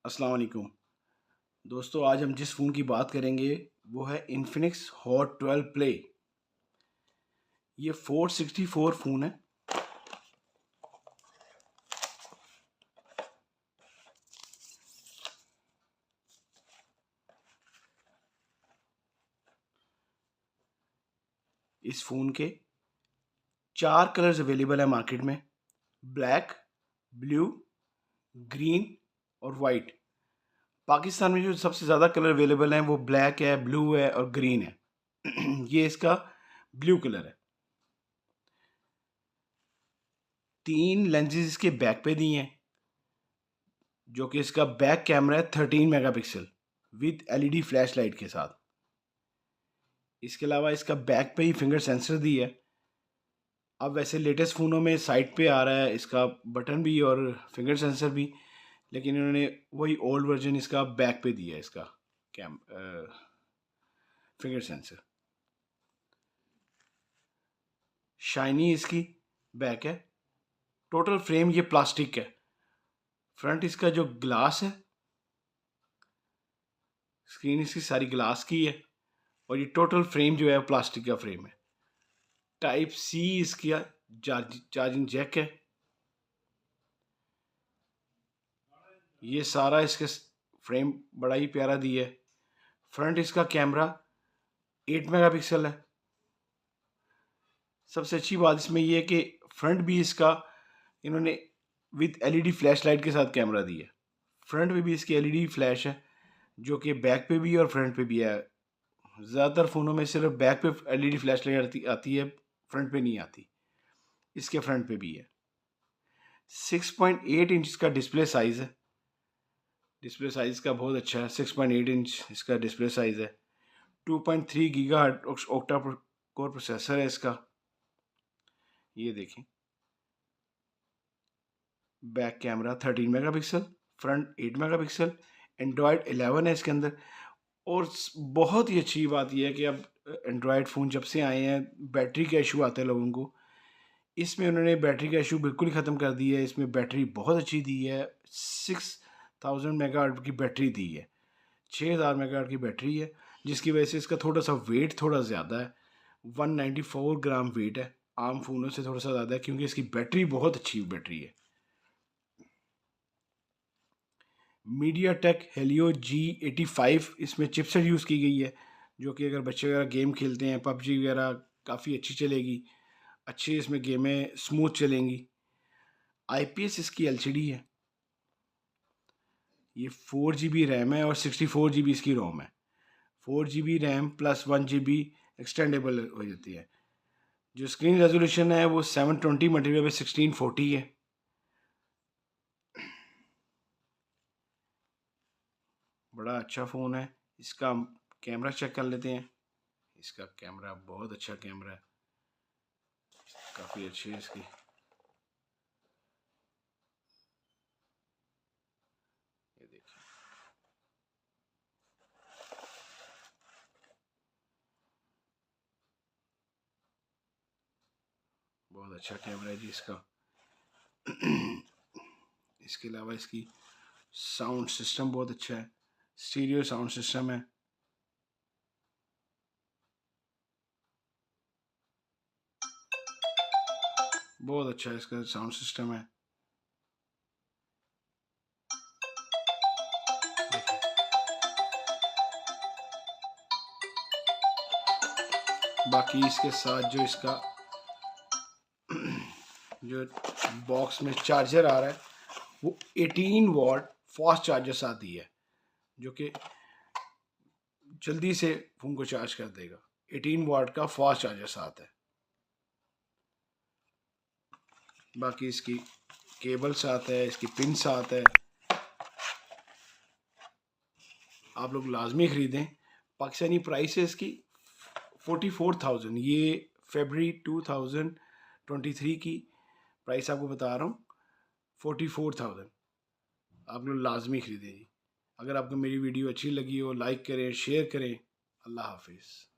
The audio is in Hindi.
अस्सलाम वालेकुम दोस्तों। आज हम जिस फ़ोन की बात करेंगे वो है इन्फिनिक्स हॉट 12 प्ले। ये 464 फ़ोन है। इस फ़ोन के 4 कलर्स अवेलेबल है मार्केट में: ब्लैक, ब्लू, ग्रीन और वाइट। पाकिस्तान में जो सबसे ज़्यादा कलर अवेलेबल हैं वो ब्लैक है, ब्लू है और ग्रीन है। ये इसका ब्लू कलर है। 3 लेंसेज इसके बैक पे दिए हैं, जो कि इसका बैक कैमरा है 13 megapixel with LED flash light के साथ। इसके अलावा इसका बैक पे ही फिंगर सेंसर दी है। अब वैसे लेटेस्ट फ़ोनों में साइड पे आ रहा है इसका बटन भी और फिंगर सेंसर भी, लेकिन इन्होंने वही ओल्ड वर्जन इसका बैक पे दिया है इसका फिंगर सेंसर। शाइनी इसकी बैक है। टोटल फ्रेम ये प्लास्टिक है। फ्रंट इसका जो ग्लास है, स्क्रीन इसकी सारी ग्लास की है और ये टोटल फ्रेम जो है प्लास्टिक का फ्रेम है। टाइप सी इसका चार्जिंग जैक है। ये सारा इसके फ्रेम बड़ा ही प्यारा दिया है। फ्रंट इसका कैमरा 8 मेगापिक्सल है। सबसे अच्छी बात इसमें ये है कि फ्रंट भी इसका इन्होंने विद एलईडी फ्लैश लाइट के साथ कैमरा दिया है। फ्रंट पे भी इसकी एलईडी फ्लैश है, जो कि बैक पे भी और फ्रंट पे भी है। ज़्यादातर फ़ोनों में सिर्फ बैक पे एलईडी फ्लैश लाइट आती है, फ्रंट पे नहीं आती। इसके फ्रंट पे भी है। 6.8 इंच का डिस्प्ले साइज़ है। डिस्प्ले साइज़ का बहुत अच्छा है। 6.8 इंच इसका डिस्प्ले साइज़ है। 2.3 गीगाहर्ट्ज़ ऑक्टा कोर प्रोसेसर है इसका। ये देखें, back camera 13 megapixel, front 8 megapixel, Android 11 है इसके अंदर। और बहुत ही अच्छी बात यह है कि अब एंड्रॉयड फ़ोन जब से आए हैं बैटरी का इशू आता है लोगों को। इसमें उन्होंने बैटरी का इशू बिल्कुल ही ख़त्म कर दिया है। इसमें बैटरी बहुत अच्छी दी है। 6000 मेगाहर्ट्ज़ की बैटरी दी है। 6000 मेगाहर्ट्ज़ की बैटरी है, जिसकी वजह से इसका थोड़ा सा वेट थोड़ा ज़्यादा है। 194 ग्राम वेट है। आम फ़ोनों से थोड़ा सा ज़्यादा है क्योंकि इसकी बैटरी बहुत अच्छी बैटरी है। मीडिया टेक हेलियो G85 इसमें चिपसेट यूज़ की गई है, जो कि अगर बच्चे वगैरह गेम खेलते हैं, पबजी वगैरह काफ़ी अच्छी चलेगी। अच्छी इसमें गेमें स्मूथ चलेंगी। IPS इसकी LCD है। ये 4 GB रैम है और 64 GB इसकी रोम है। 4 GB RAM plus 1 GB extendable हो जाती है। जो स्क्रीन रेजोल्यूशन है वो 720 मटेरियल पे 1640 है। बड़ा अच्छा फ़ोन है। इसका कैमरा चेक कर लेते हैं। इसका कैमरा बहुत अच्छा कैमरा है, काफ़ी अच्छी है इसकी। ये देखिए, बहुत अच्छा कैमरा है जी इसका। इसके अलावा इसकी साउंड सिस्टम बहुत अच्छा है। स्टीरियो साउंड सिस्टम है। बहुत अच्छा इसका साउंड सिस्टम है। बाकी इसके साथ जो इसका जो बॉक्स में चार्जर आ रहा है वो 18 वॉट फास्ट चार्जर साथ ही है, जो कि जल्दी से फ़ोन को चार्ज कर देगा। 18 वॉट का फास्ट चार्जर साथ है। बाकी इसकी केबल साथ है, इसकी पिन साथ है। आप लोग लाजमी ख़रीदें। पाकिस्तानी प्राइस है इसकी 44,000। ये फरवरी 2023 की प्राइस आपको बता रहा हूँ, 44,000। आप लोग लाजमी ख़रीदें जी। अगर आपको मेरी वीडियो अच्छी लगी हो, लाइक करें, शेयर करें। अल्लाह हाफिज़।